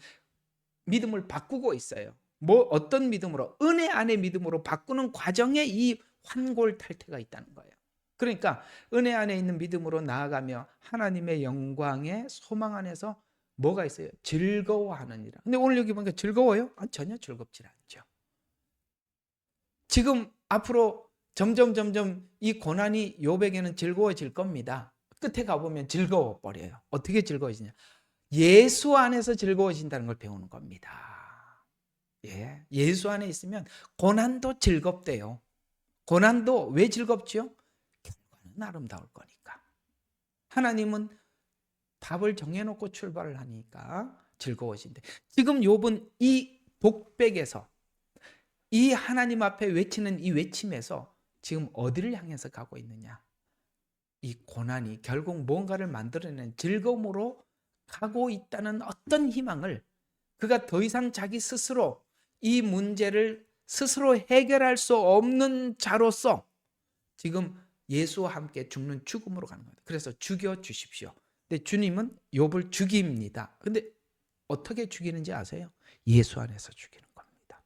믿음을 바꾸고 있어요. 뭐 어떤 믿음으로? 은혜 안의 믿음으로 바꾸는 과정에 이 환골탈태가 있다는 거예요. 그러니까 은혜 안에 있는 믿음으로 나아가며 하나님의 영광의 소망 안에서 뭐가 있어요? 즐거워하느니라. 근데 오늘 여기 보니까 즐거워요? 전혀 즐겁지 않죠. 지금 앞으로 점점 이 고난이 욥에게는 즐거워질 겁니다. 끝에 가보면 즐거워 버려요. 어떻게 즐거워지냐? 예수 안에서 즐거워진다는 걸 배우는 겁니다. 예수 안에 있으면 고난도 즐겁대요. 고난도 왜 즐겁죠? 결과는 아름다울 거니까. 하나님은 답을 정해놓고 출발을 하니까 즐거워진대. 지금 욥은 이 복백에서 이 하나님 앞에 외치는 이 외침에서 지금 어디를 향해서 가고 있느냐? 이 고난이 결국 뭔가를 만들어내는 즐거움으로 가고 있다는 어떤 희망을, 그가 더 이상 자기 스스로 이 문제를 스스로 해결할 수 없는 자로서 지금 예수와 함께 죽는 죽음으로 가는 거예요. 그래서 죽여 주십시오. 근데 주님은 욥을 죽입니다. 근데 어떻게 죽이는지 아세요? 예수 안에서 죽이는 겁니다.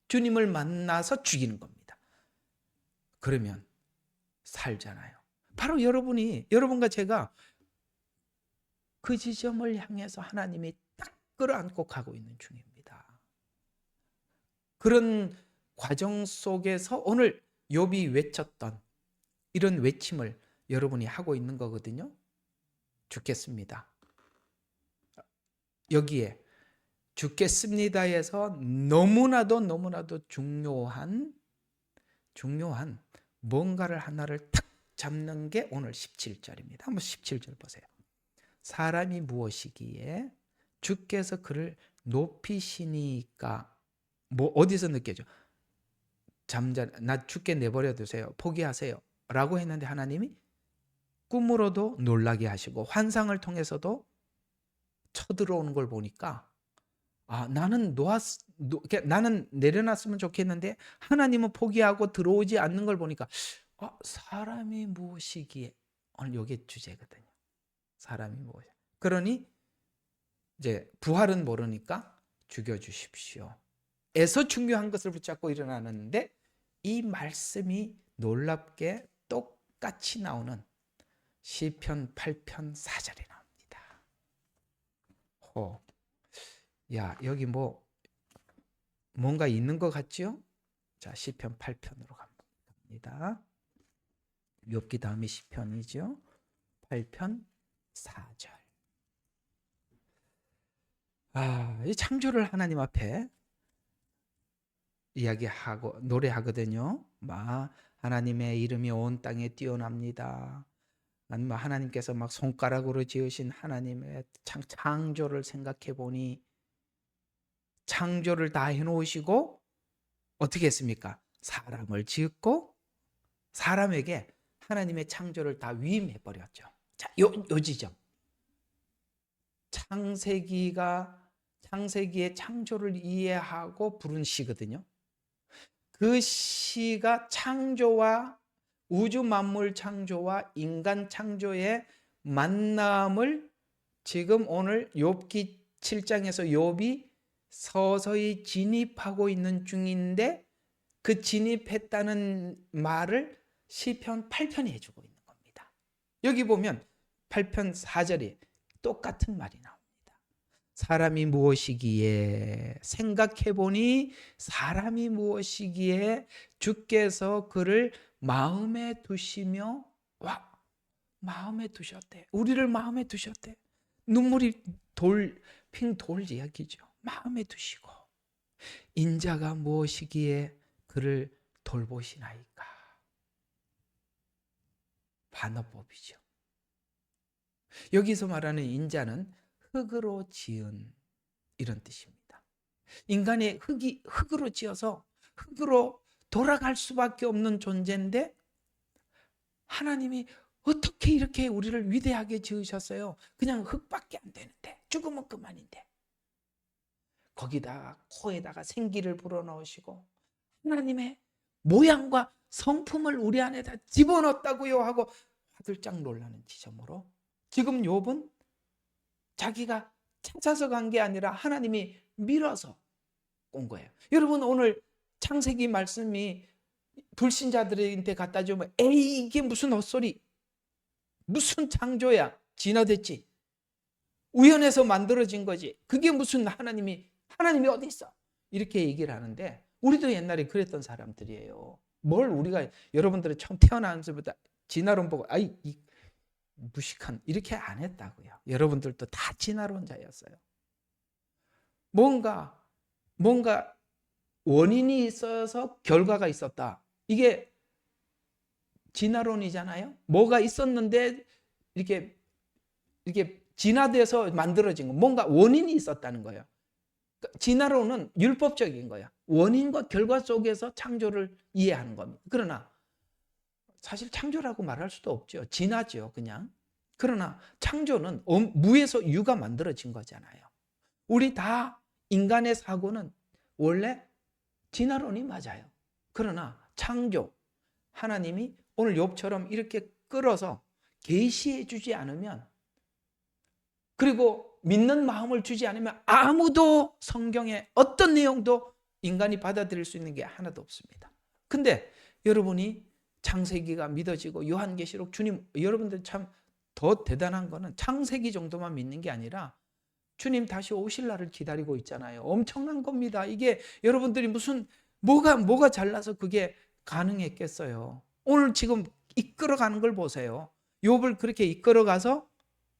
주님을 만나서 죽이는 겁니다. 그러면 살잖아요. 바로 여러분과 제가 그 지점을 향해서 하나님이 딱 끌어안고 가고 있는 중입니다. 그런 과정 속에서 오늘 욥이 외쳤던 이런 외침을 여러분이 하고 있는 거거든요. 죽겠습니다. 여기에 죽겠습니다에서 너무나도 중요한 뭔가를 하나를 탁 잡는 게 오늘 17절입니다. 한번 17절 보세요. 사람이 무엇이기에 주께서 그를 높이시니까, 뭐 어디서 느껴져? 나 죽게 내버려 두세요. 포기하세요. 라고 했는데 하나님이 꿈으로도 놀라게 하시고 환상을 통해서도 쳐들어오는 걸 보니까 나는 내려놨으면 좋겠는데 하나님은 포기하고 들어오지 않는 걸 보니까 사람이 무엇이기에, 오늘 이게 주제거든요. 사람이 무엇이. 그러니 이제 부활은 모르니까 죽여주십시오. 에서 중요한 것을 붙잡고 일어나는데 이 말씀이 놀랍게 똑같이 나오는 시편 8편 4절에 나옵니다. 여기 뭔가 있는 것 같죠? 자, 시편 8편으로 갑니다. 욥기 다음이 시편이죠. 8편 4절. 이 창조를 하나님 앞에 이야기하고 노래하거든요. 하나님의 이름이 온 땅에 뛰어납니다. 아니면 하나님께서 손가락으로 지으신 하나님의 창조를 생각해 보니 창조를 다 해놓으시고 어떻게 했습니까? 사람을 지었고 사람에게 하나님의 창조를 다 위임해 버렸죠. 자, 요 지점. 창세기의 창조를 이해하고 부른 시거든요. 그 시가 창조와 우주 만물 창조와 인간 창조의 만남을 지금 오늘 욥기 7장에서 욥이 서서히 진입하고 있는 중인데 그 진입했다는 말을 시편 8편이 해주고 있는 겁니다. 여기 보면 8편 4절이 똑같은 말이 나옵니다. 사람이 무엇이기에, 생각해보니 사람이 무엇이기에 주께서 그를 마음에 두시며, 마음에 두셨대. 우리를 마음에 두셨대. 눈물이 핑 돌 이야기죠. 마음에 두시고 인자가 무엇이기에 그를 돌보시나이까. 반어법이죠. 여기서 말하는 인자는 흙으로 지은 이런 뜻입니다. 인간의 흙으로 지어서 흙으로 돌아갈 수밖에 없는 존재인데 하나님이 어떻게 이렇게 우리를 위대하게 지으셨어요? 그냥 흙밖에 안 되는데, 죽으면 그만인데. 거기다 코에다가 생기를 불어넣으시고 하나님의 모양과 성품을 우리 안에다 집어넣었다고요 하고 화들짝 놀라는 지점으로 지금 욥은 자기가 찾아서 간 게 아니라 하나님이 밀어서 온 거예요. 여러분, 오늘 창세기 말씀이 불신자들한테 갖다 주면 에이 이게 무슨 헛소리, 무슨 창조야, 진화됐지, 우연해서 만들어진 거지, 그게 무슨 하나님이 어디 있어, 이렇게 얘기를 하는데 우리도 옛날에 그랬던 사람들이에요. 뭘 우리가 여러분들은 처음 태어나면서부터 진화론 보고 아이 이 무식한 이렇게 안 했다고요. 여러분들도 다 진화론자였어요. 뭔가 원인이 있어서 결과가 있었다. 이게 진화론이잖아요. 뭐가 있었는데 이렇게 진화돼서 만들어진 거, 뭔가 원인이 있었다는 거예요. 진화론은 율법적인 거야. 원인과 결과 속에서 창조를 이해하는 겁니다. 그러나 사실 창조라고 말할 수도 없죠. 진화죠, 그냥. 그러나 창조는 무에서 유가 만들어진 거잖아요. 우리 다 인간의 사고는 원래 진화론이 맞아요. 그러나 창조, 하나님이 오늘 욥처럼 이렇게 끌어서 계시해 주지 않으면, 그리고 믿는 마음을 주지 않으면 아무도 성경의 어떤 내용도 인간이 받아들일 수 있는 게 하나도 없습니다. 근데 여러분이 창세기가 믿어지고 요한계시록, 주님, 여러분들 참 더 대단한 거는 창세기 정도만 믿는 게 아니라 주님 다시 오실 날을 기다리고 있잖아요. 엄청난 겁니다. 이게 여러분들이 무슨 뭐가 잘나서 그게 가능했겠어요. 오늘 지금 이끌어가는 걸 보세요. 욥을 그렇게 이끌어가서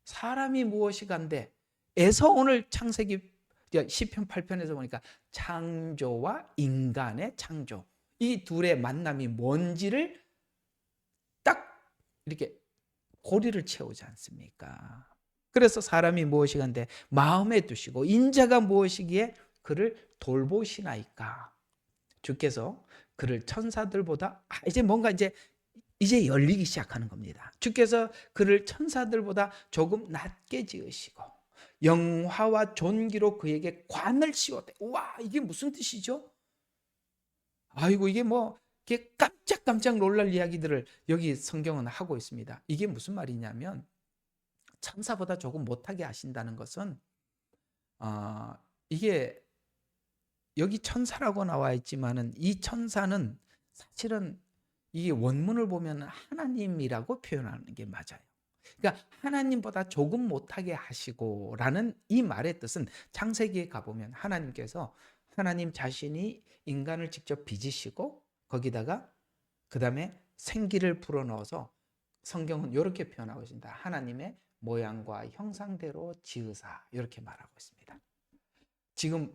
사람이 무엇이 간대 에서 오늘 창세기 시편 8편에서 보니까 창조와 인간의 창조, 이 둘의 만남이 뭔지를 딱 이렇게 고리를 채우지 않습니까? 그래서 사람이 무엇이간데 마음에 두시고 인자가 무엇이기에 그를 돌보시나이까. 주께서 그를 천사들보다 이제 뭔가 이제 열리기 시작하는 겁니다. 주께서 그를 천사들보다 조금 낮게 지으시고 영화와 존귀로 그에게 관을 씌웠대. 와, 이게 무슨 뜻이죠? 아이고, 이게 뭐 이게 깜짝 놀랄 이야기들을 여기 성경은 하고 있습니다. 이게 무슨 말이냐면 천사보다 조금 못하게 하신다는 것은 이게 여기 천사라고 나와 있지만은 이 천사는 사실은 이 원문을 보면 하나님이라고 표현하는 게 맞아요. 그러니까 하나님보다 조금 못하게 하시고라는 이 말의 뜻은 창세기에 가보면 하나님 자신이 인간을 직접 빚으시고 거기다가 그 다음에 생기를 불어넣어서 성경은 이렇게 표현하고 있습니다. 하나님의 모양과 형상대로 지으사, 이렇게 말하고 있습니다. 지금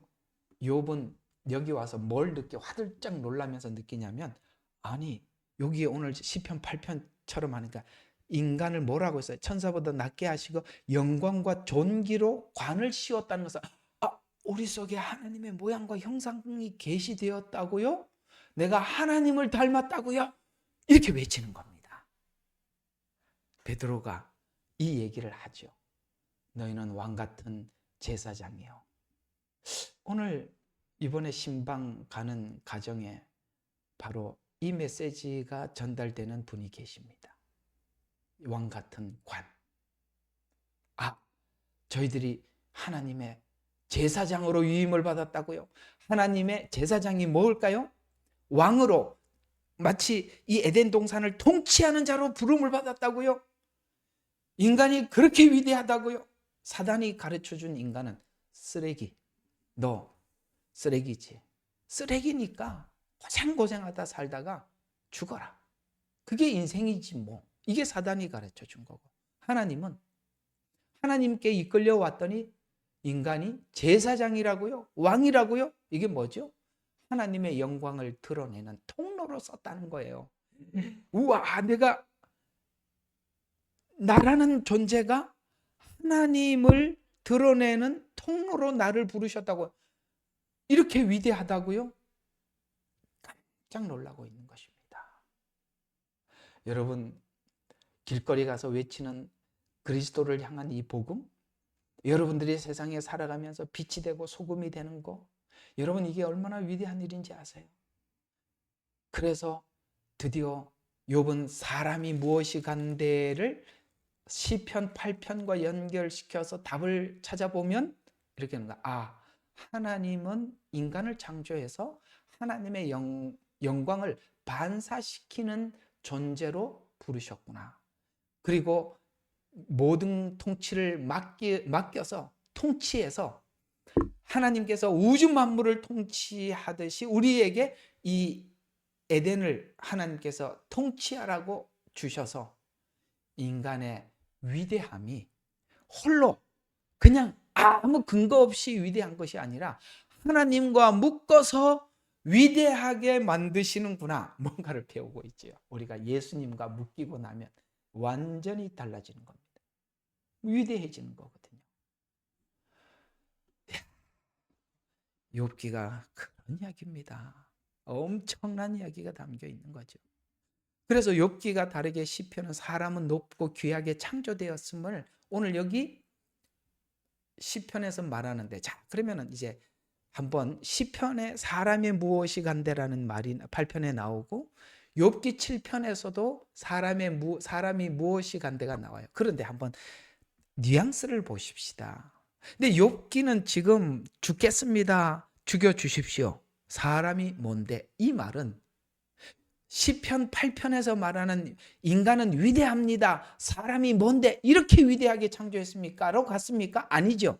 욥은 여기 와서 뭘 화들짝 놀라면서 느끼냐면, 아니 여기 오늘 시편 8편처럼 하니까 인간을 뭐라고 했어요? 천사보다 낮게 하시고 영광과 존귀로 관을 씌웠다는 것은 우리 속에 하나님의 모양과 형상이 계시되었다고요? 내가 하나님을 닮았다고요? 이렇게 외치는 겁니다. 베드로가 이 얘기를 하죠. 너희는 왕 같은 제사장이요. 오늘 이번에 신방 가는 가정에 바로 이 메시지가 전달되는 분이 계십니다. 왕 같은 관. 저희들이 하나님의 제사장으로 위임을 받았다고요? 하나님의 제사장이 뭘까요? 왕으로, 마치 이 에덴 동산을 통치하는 자로 부름을 받았다고요? 인간이 그렇게 위대하다고요? 사단이 가르쳐준 인간은 쓰레기. 너 쓰레기지. 쓰레기니까 고생하다 살다가 죽어라. 그게 인생이지 뭐. 이게 사단이 가르쳐준 거고, 하나님은 하나님께 이끌려 왔더니 인간이 제사장이라고요? 왕이라고요? 이게 뭐죠? 하나님의 영광을 드러내는 통로로 썼다는 거예요. 우와, 나라는 존재가 하나님을 드러내는 통로로 나를 부르셨다고, 이렇게 위대하다고요? 깜짝 놀라고 있는 것입니다. 여러분, 길거리 가서 외치는 그리스도를 향한 이 복음, 여러분들이 세상에 살아가면서 빛이 되고 소금이 되는 거, 여러분 이게 얼마나 위대한 일인지 아세요? 그래서 드디어 욥은 사람이 무엇이 간대를 시편 8편과 연결시켜서 답을 찾아보면 이렇게 하는 거야. 하나님은 인간을 창조해서 하나님의 영광을 반사시키는 존재로 부르셨구나. 그리고 모든 통치를 맡겨서 통치해서 하나님께서 우주 만물을 통치하듯이 우리에게 이 에덴을 하나님께서 통치하라고 주셔서 인간의 위대함이 홀로 그냥 아무 근거 없이 위대한 것이 아니라 하나님과 묶어서 위대하게 만드시는구나. 뭔가를 배우고 있죠. 우리가 예수님과 묶이고 나면 완전히 달라지는 겁니다. 위대해지는 거거든요. 욥기가 그런 이야기입니다. 엄청난 이야기가 담겨 있는 거죠. 그래서 욥기가 다르게 시편은 사람은 높고 귀하게 창조되었음을 오늘 여기 시편에서 말하는데, 자 그러면은 이제 한번 시편에 사람이 무엇이 간대라는 말이 8편에 나오고 욥기 7편에서도 사람이 무엇이 간대가 나와요. 그런데 한번 뉘앙스를 보십시다. 근데 욥기는 지금 죽겠습니다. 죽여 주십시오. 사람이 뭔데? 이 말은 시편 8편에서 말하는 인간은 위대합니다. 사람이 뭔데 이렇게 위대하게 창조했습니까? 라고 갔습니까? 아니죠.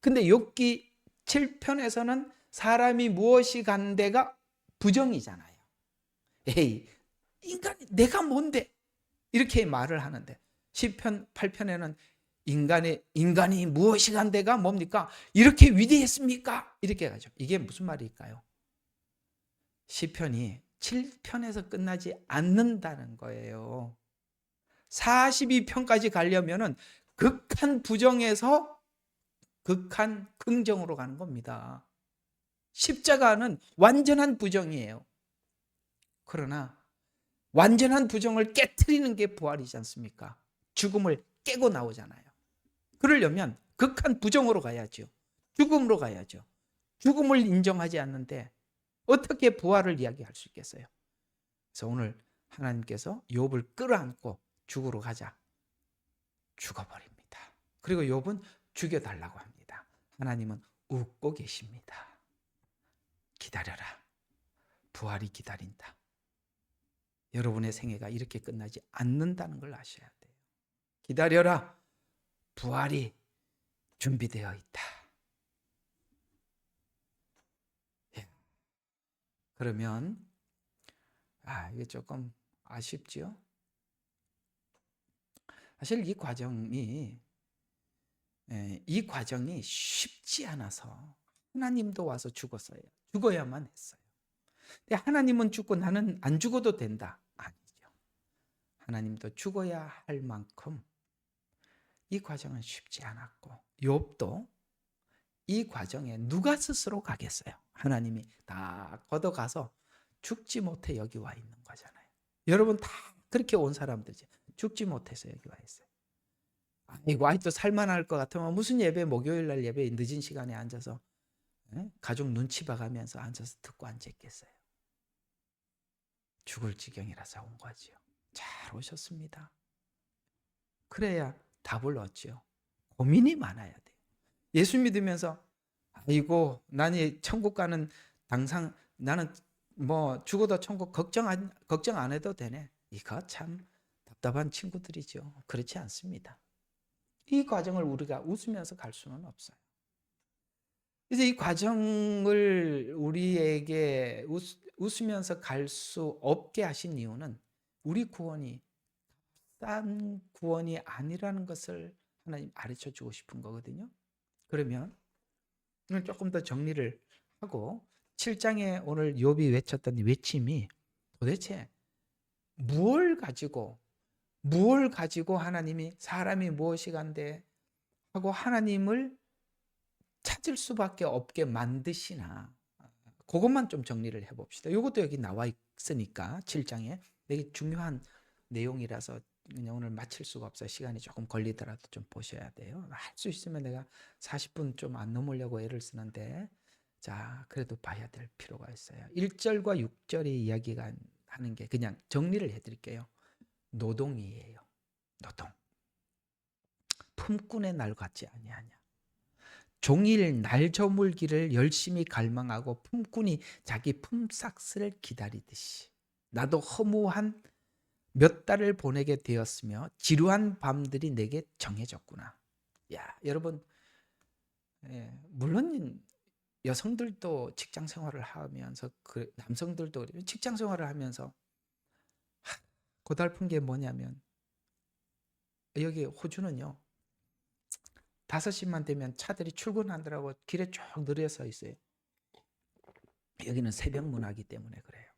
근데 욥기 7편에서는 사람이 무엇이 간대가 부정이잖아요. 에이, 인간이 내가 뭔데? 이렇게 말을 하는데 시편 8편에는 인간이 무엇이 간대가 뭡니까? 이렇게 위대했습니까? 이렇게 가죠. 이게 무슨 말일까요? 시편이 7편에서 끝나지 않는다는 거예요. 42편까지 가려면은 극한 부정에서 극한 긍정으로 가는 겁니다. 십자가는 완전한 부정이에요. 그러나 완전한 부정을 깨트리는 게 부활이지 않습니까? 죽음을 깨고 나오잖아요. 그러려면 극한 부정으로 가야죠. 죽음으로 가야죠. 죽음을 인정하지 않는데 어떻게 부활을 이야기할 수 있겠어요? 그래서 오늘 하나님께서 욥을 끌어안고 죽으러 가자. 죽어버립니다. 그리고 욥은 죽여달라고 합니다. 하나님은 웃고 계십니다. 기다려라. 부활이 기다린다. 여러분의 생애가 이렇게 끝나지 않는다는 걸 아셔야 돼요. 기다려라. 부활이 준비되어 있다. 그러면 이게 조금 아쉽죠? 사실 이 과정이 쉽지 않아서 하나님도 와서 죽었어요. 죽어야만 했어요. 근데 하나님은 죽고 나는 안 죽어도 된다. 아니죠. 하나님도 죽어야 할 만큼 이 과정은 쉽지 않았고 욥도 이 과정에 누가 스스로 가겠어요? 하나님이 다 걷어가서 죽지 못해 여기 와 있는 거잖아요. 여러분 다 그렇게 온 사람들이지. 죽지 못해서 여기 와 있어요. 이거 아직도 살만할 것 같으면 무슨 예배, 목요일 날 예배 늦은 시간에 앉아서 가족 눈치 봐가면서 앉아서 듣고 앉았겠어요. 죽을 지경이라서 온 거지요. 잘 오셨습니다. 그래야 답을 얻죠. 고민이 많아야 돼요. 예수 믿으면서 아이고 나는 천국 가는 당상 나는 뭐 죽어도 천국 걱정 안 해도 되네. 이거 참 답답한 친구들이죠. 그렇지 않습니다. 이 과정을 우리가 웃으면서 갈 수는 없어요. 그래서 이 과정을 우리에게 웃으면서 갈 수 없게 하신 이유는 우리 구원이 싼 구원이 아니라는 것을 하나님 가르쳐 주고 싶은 거거든요. 그러면 오늘 조금 더 정리를 하고 7장에 오늘 욥이 외쳤던 외침이 도대체 무엇을 가지고 하나님이 사람이 무엇이 간대 하고 하나님을 찾을 수밖에 없게 만드시나, 그것만 좀 정리를 해봅시다. 이것도 여기 나와 있으니까 7장에 되게 중요한 내용이라서 그냥 오늘 마칠 수가 없어요. 시간이 조금 걸리더라도 좀 보셔야 돼요. 할 수 있으면 내가 40분 좀 안 넘으려고 애를 쓰는데 자 그래도 봐야 될 필요가 있어요. 1절과 6절의 이야기가 하는 게 그냥 정리를 해드릴게요. 노동이에요. 노동. 품꾼의 날 같지 아니하냐. 종일 날 저물기를 열심히 갈망하고 품꾼이 자기 품삯을 기다리듯이 나도 허무한 몇 달을 보내게 되었으며 지루한 밤들이 내게 정해졌구나. 야, 여러분, 물론 여성들도 직장 생활을 하면서 남성들도 직장 생활을 하면서 고달픈 게 뭐냐면 여기 호주는요. 5시만 되면 차들이 출근하느라고 길에 쭉 늘어 서 있어요. 여기는 새벽 문화이기 때문에 그래요.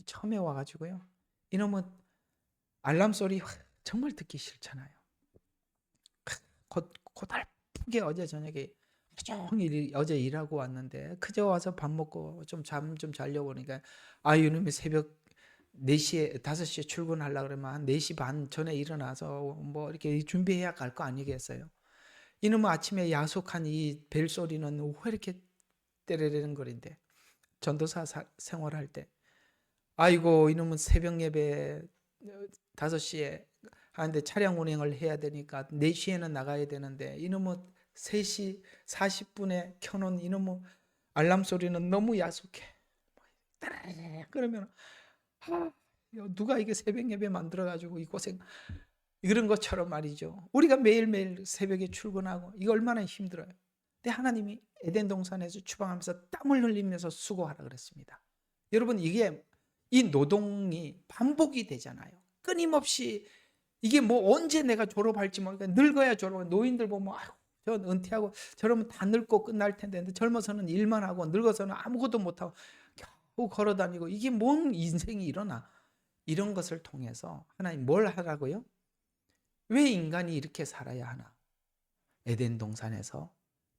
처음에 와가지고요. 이놈은 알람 소리 정말 듣기 싫잖아요. 고달프게 어제 저녁에 종일 어제 일하고 왔는데 그저 와서 밥 먹고 좀 잠 좀 자려고 하니까 이놈이 새벽 4시에 5시에 출근하려고 그러면 한 4시 반 전에 일어나서 뭐 이렇게 준비해야 갈 거 아니겠어요? 이놈은 아침에 야속한 이 벨소리는 왜 이렇게 때레레는 거린데 전도사 생활할 때 아이고 이놈은 새벽 예배 5시에 하는데 차량 운행을 해야 되니까 4시에는 나가야 되는데 이놈은 3시 40분에 켜놓은 이놈의 알람 소리는 너무 야속해. 그러면 누가 이게 새벽 예배 만들어가지고 이 고생 이런 것처럼 말이죠. 우리가 매일매일 새벽에 출근하고 이거 얼마나 힘들어요. 근데 하나님이 에덴 동산에서 추방하면서 땀을 흘리면서 수고하라 그랬습니다. 여러분 이게 이 노동이 반복이 되잖아요. 끊임없이 이게 뭐 언제 내가 졸업할지 모르니까 늙어야 졸업. 노인들 보면 저 은퇴하고 저러면 다 늙고 끝날 텐데 젊어서는 일만 하고 늙어서는 아무것도 못하고 겨우 걸어다니고 이게 뭔 인생이 일어나. 이런 것을 통해서 하나님 뭘 하라고요? 왜 인간이 이렇게 살아야 하나? 에덴 동산에서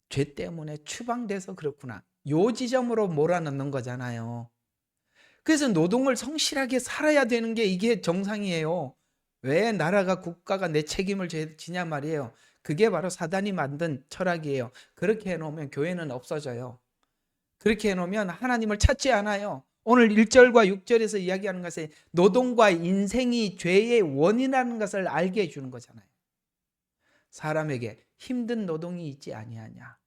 죄 때문에 추방돼서 그렇구나. 요 지점으로 몰아넣는 거잖아요. 그래서 노동을 성실하게 살아야 되는 게 이게 정상이에요. 왜 나라가 국가가 내 책임을 지냐 말이에요. 그게 바로 사단이 만든 철학이에요. 그렇게 해놓으면 교회는 없어져요. 그렇게 해놓으면 하나님을 찾지 않아요. 오늘 1절과 6절에서 이야기하는 것은 노동과 인생이 죄의 원인이라는 것을 알게 해주는 거잖아요. 사람에게 힘든 노동이 있지 아니하냐.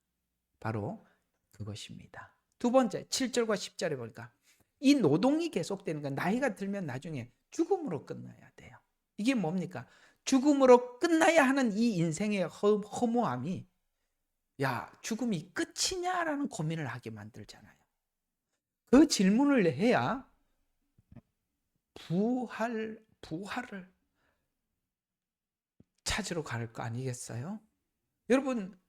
바로 그것입니다. 두 번째 7절과 10절에 보니까 이 노동이 계속되는 건 나이가 들면 나중에 죽음으로 끝나야 돼요. 이게 뭡니까? 죽음으로 끝나야 하는 이 인생의 허무함이 죽음이 끝이냐라는 고민을 하게 만들잖아요. 그 질문을 해야 부활을 찾으러 갈 거 아니겠어요? 여러분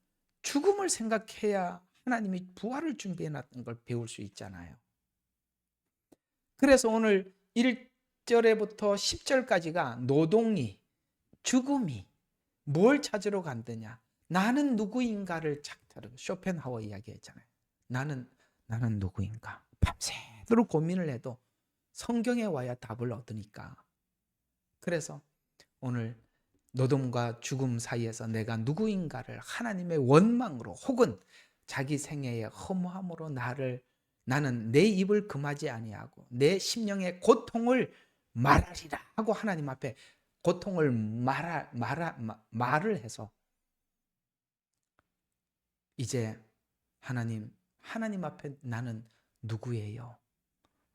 죽음을 생각해야 하나님이 부활을 준비해 놨던 걸 배울 수 있잖아요. 그래서 오늘 1절에부터 10절까지가 노동이 죽음이 뭘 찾으러 간다냐. 나는 누구인가를 찾으러. 쇼펜하워 이야기했잖아요. 나는 누구인가. 밤새도록 고민을 해도 성경에 와야 답을 얻으니까. 그래서 오늘 노동과 죽음 사이에서 내가 누구인가를 하나님의 원망으로 혹은 자기 생애의 허무함으로 나는 내 입을 금하지 아니하고 내 심령의 고통을 말하리라 하고 하나님 앞에 고통을 말을 해서 이제 하나님 앞에 나는 누구예요?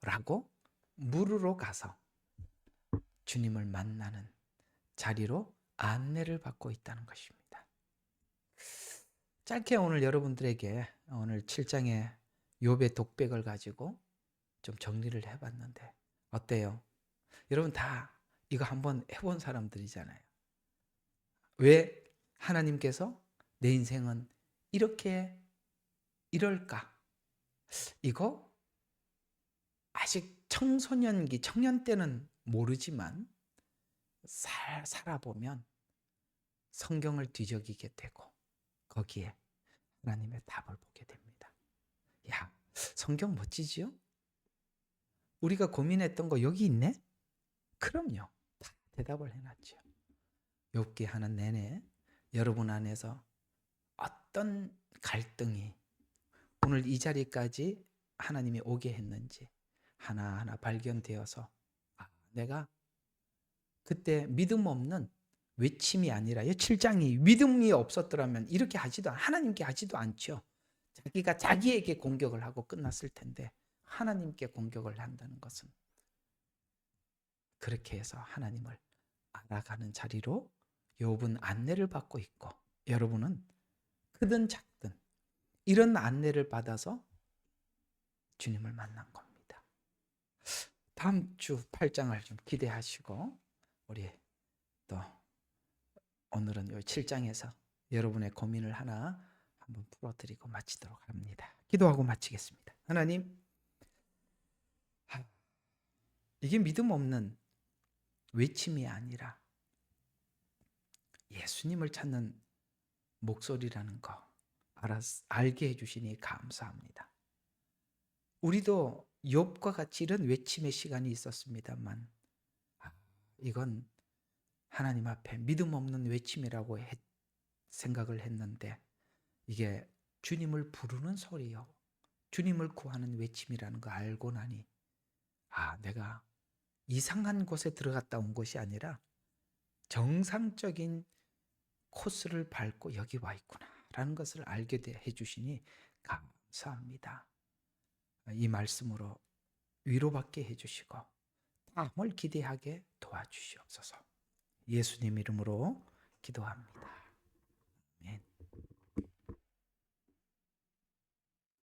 라고 물으러 가서 주님을 만나는 자리로 안내를 받고 있다는 것입니다. 짧게 오늘 여러분들에게 오늘 7장의 욥의 독백을 가지고 좀 정리를 해봤는데 어때요? 여러분 다 이거 한번 해본 사람들이잖아요. 왜 하나님께서 내 인생은 이럴까? 이거 아직 청년 때는 모르지만 살아보면 성경을 뒤적이게 되고 거기에 하나님의 답을 보게 됩니다. 성경 멋지지요? 우리가 고민했던 거 여기 있네? 그럼요. 다 대답을 해놨죠. 욥기 하는 내내 여러분 안에서 어떤 갈등이 오늘 이 자리까지 하나님이 오게 했는지 하나하나 발견되어서 내가 그때 믿음 없는 외침이 아니라요. 7장이 믿음이 없었더라면 이렇게 하나님께 하지도 않죠. 자기가 자기에게 공격을 하고 끝났을 텐데 하나님께 공격을 한다는 것은 그렇게 해서 하나님을 알아가는 자리로 욥은 안내를 받고 있고 여러분은 크든 작든 이런 안내를 받아서 주님을 만난 겁니다. 다음 주 8장을 좀 기대하시고 우리 또 오늘은 이 7장에서 여러분의 고민을 하나 한번 풀어드리고 마치도록 합니다. 기도하고 마치겠습니다. 하나님, 이게 믿음 없는 외침이 아니라 예수님을 찾는 목소리라는 거 알게 해주시니 감사합니다. 우리도 욥과 같이 이런 외침의 시간이 있었습니다만 이건 하나님 앞에 믿음 없는 외침이라고 생각을 했는데 이게 주님을 부르는 소리요. 주님을 구하는 외침이라는 거 알고 나니 내가 이상한 곳에 들어갔다 온 것이 아니라 정상적인 코스를 밟고 여기 와 있구나 라는 것을 알게 해주시니 감사합니다. 이 말씀으로 위로받게 해주시고 다음을 기대하게 도와주시옵소서. 예수님 이름으로 기도합니다. 아멘.